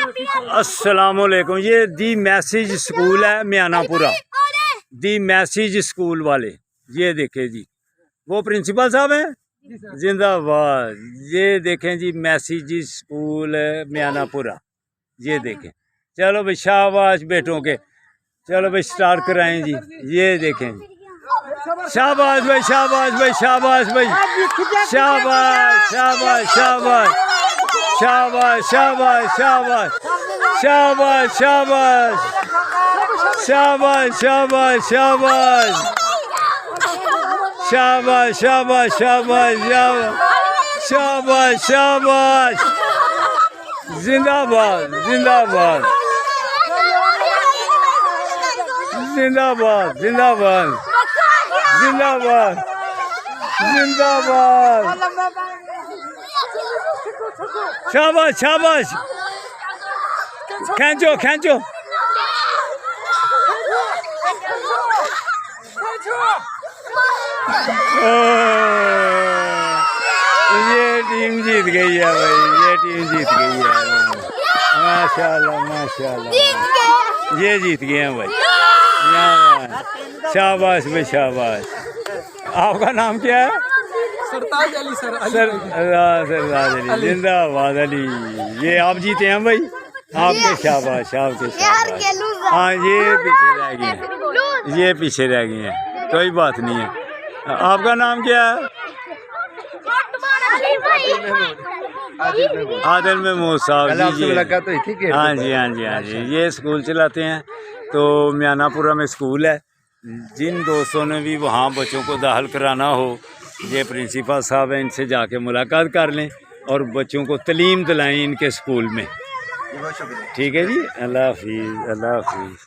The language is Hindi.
अस्सलामुअलैकुम। ये दी मैसेज स्कूल है म्यानापुरा, दी मैसेज स्कूल वाले। ये देखें जी, वो प्रिंसिपल साहब हैं, जिंदाबाद। ये देखें जी, मैसेज स्कूल म्यानापुरा। ये देखें। चलो भाई, शाबाश बेटों के। चलो भाई, स्टार्ट कराएं जी। ये देखें जी, शाबाश भाई, शाबाश भाई, शाबाश भाई, शाबाश शाबाश शाबाश शाबाश शाबाश शाबाश शाबाश शाबाश शाबाश शाबाश शाबाश शाबाश शाबाश शाबाश शाबाश शाबाश। जिंदाबाद जिंदाबाद जिंदाबाद जिंदाबाद जिंदाबाद जिंदाबाद। शाबाश शाबाश, खींचो खींचो। ये टीम जीत गई है भाई, ये टीम जीत गई है। माशाल्लाह माशाल्लाह, ये जीत गए हैं भाई। शाबाश भाई शाबाश। आपका नाम क्या है? सरताज अली सर। सरताज अली, जिंदाबाद अली। ये आप जीते हैं भाई, आपके शाबाश, आपके शाबाश। हाँ, ये पीछे रह गए हैं, ये पीछे रह गए हैं, कोई बात नहीं है। आपका नाम क्या है? आदिल महमूद साहब। हाँ जी हाँ जी हाँ जी। ये स्कूल चलाते हैं। तो म्यानापुरा में स्कूल है। जिन दोस्तों ने भी वहाँ बच्चों को दाखिल कराना हो, ये प्रिंसिपल साहब हैं, इनसे जाके मुलाकात कर लें और बच्चों को तालीम दिलाएं इनके स्कूल में। ठीक है जी, अल्लाह हाफिज़, अल्लाह हाफिज़।